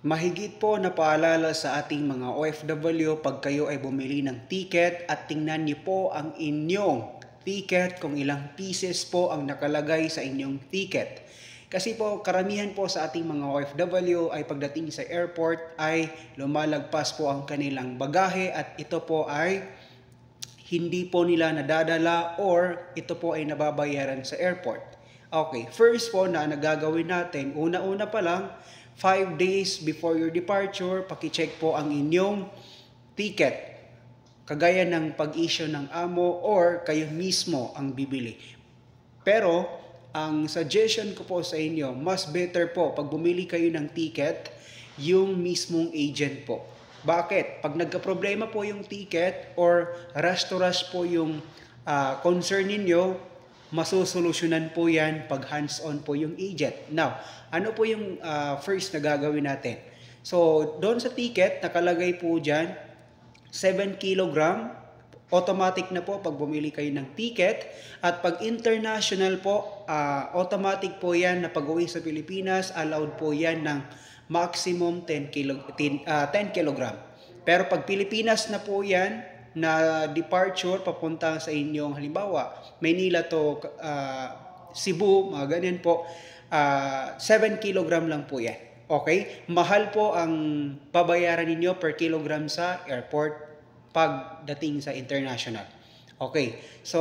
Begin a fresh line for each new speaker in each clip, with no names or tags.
Mahigit po na paalala sa ating mga OFW pag kayo ay bumili ng ticket at tingnan niyo po ang inyong ticket kung ilang pieces po ang nakalagay sa inyong ticket. Kasi po karamihan po sa ating mga OFW ay pagdating sa airport ay lumalagpas po ang kanilang bagahe at ito po ay hindi po nila nadadala or ito po ay nababayaran sa airport. Okay, first po na nagagawin natin, una-una pa lang, 5 days before your departure, paki-check po ang inyong ticket. Kagaya ng pag-issue ng amo or kayo mismo ang bibili. Pero, ang suggestion ko po sa inyo, mas better po pag bumili kayo ng ticket, yung mismong agent po. Bakit? Pag nagka-problema po yung ticket or rush to rush po yung concern ninyo, masusolusyonan po yan pag hands-on po yung agent. Now, ano po yung first na gagawin natin? So, doon sa ticket, nakalagay po dyan, 7 kilogram. Automatic na po pag bumili kayo ng ticket. At pag international po, automatic po yan na pag uwi sa Pilipinas, allowed po yan ng maximum 10 kilogram. Pero pag Pilipinas na po yan, na departure papunta sa inyong halimbawa Maynila to Cebu, mga ganyan po, 7 kilogram lang po yan. Okay? Mahal po ang babayaran ninyo per kilogram sa airport pagdating sa international. Okay. So,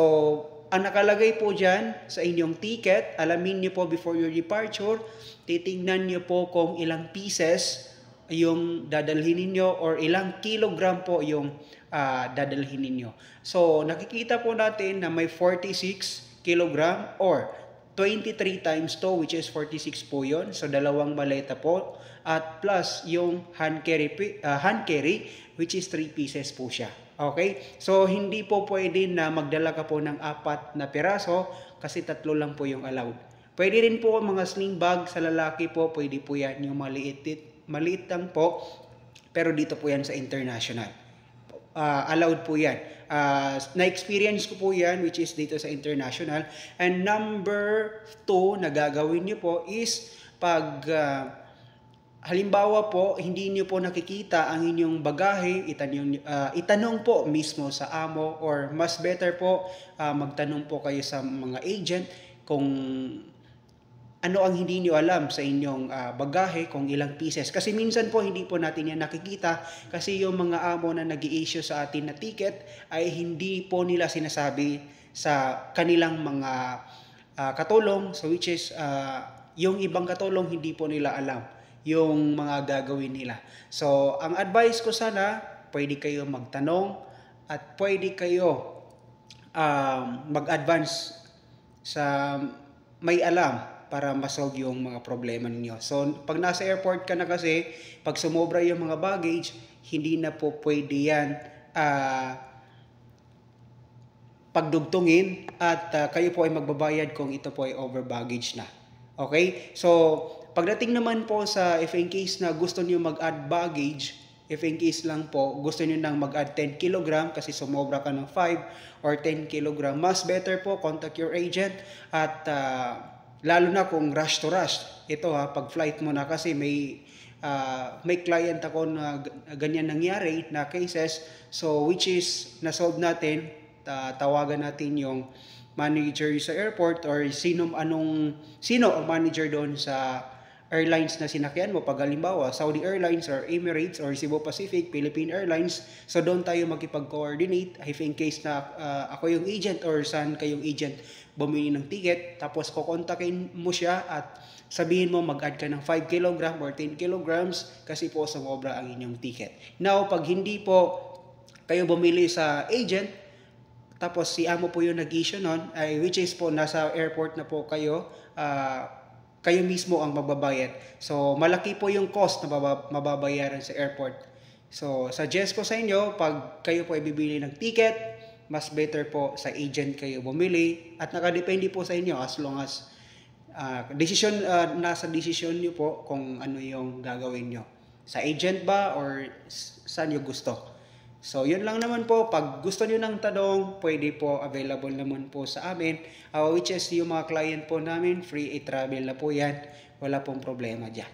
ang nakalagay po dyan sa inyong ticket, alamin nyo po before your departure, titingnan nyo po kung ilang pieces yung dadalhin ninyo or ilang kilogram po yung dadalhin ninyo. So, nakikita po natin na may 46 kilogram or 23 times 2 which is 46 po yun. So, dalawang maleta po at plus yung hand carry which is 3 pieces po siya. Okay? So, hindi po pwede na magdala ka po ng 4 na piraso kasi 3 lang po yung allowed. Pwede rin po mga sling bag sa lalaki po, pwede po yan yung maliit lang po, pero dito po yan sa international. Allowed po yan. Na-experience ko po yan which is dito sa international. And number 2 na gagawin nyo po is pag halimbawa po hindi nyo po nakikita ang inyong bagahe, itanong po mismo sa amo or mas better po magtanong po kayo sa mga agent kung ano ang hindi nyo alam sa inyong bagahe, kung ilang pieces. Kasi minsan po hindi po natin yan nakikita kasi yung mga amo na nag-i-issue sa atin na ticket ay hindi po nila sinasabi sa kanilang mga katulong. So which is yung ibang katulong hindi po nila alam yung mga gagawin nila. So ang advice ko sana, pwede kayo magtanong at pwede kayo mag-advance sa may alam para masolve yung mga problema ninyo. So, pag nasa airport ka na kasi, pag sumobra yung mga baggage, hindi na po pwede yan pagdugtungin at kayo po ay magbabayad kung ito po ay over baggage na. Okay? So, pagdating naman po sa if in case na gusto niyo mag-add baggage, if in case lang po, gusto niyo nang mag-add 10 kg kasi sumobra ka ng 5 or 10 kg, mas better po contact your agent at lalo na kung rush to rush. Ito pag flight mo na kasi may client ako na ganyan nangyari na cases. So which is na-solve natin, tawagan natin yung manager sa airport or sino ang manager doon sa airlines na sinakyan mo. Pag halimbawa, Saudi Airlines or Emirates or Cebu Pacific, Philippine Airlines, so doon tayo makipag-coordinate if in case na ako yung agent or saan kayong agent bumili ng ticket, tapos kukontakin mo siya at sabihin mo mag-add ka ng 5 kg or 10 kilograms kasi po sumobra ang inyong ticket. Now, pag hindi po kayo bumili sa agent, tapos si amo po yung nag-issue nun, which is po nasa airport na po kayo, kayo mismo ang magbabayad. So, malaki po yung cost na mababayaran sa airport. So, suggest ko sa inyo, pag kayo po ay bibili ng ticket, mas better po sa agent kayo bumili at nakadepende po sa inyo as long as nasa desisyon nyo po kung ano yung gagawin nyo. Sa agent ba or saan nyo gusto? So, yun lang naman po. Pag gusto nyo ng tanong, pwede po, available naman po sa amin. Which is yung mga client po namin, free travel na po yan. Wala pong problema dyan.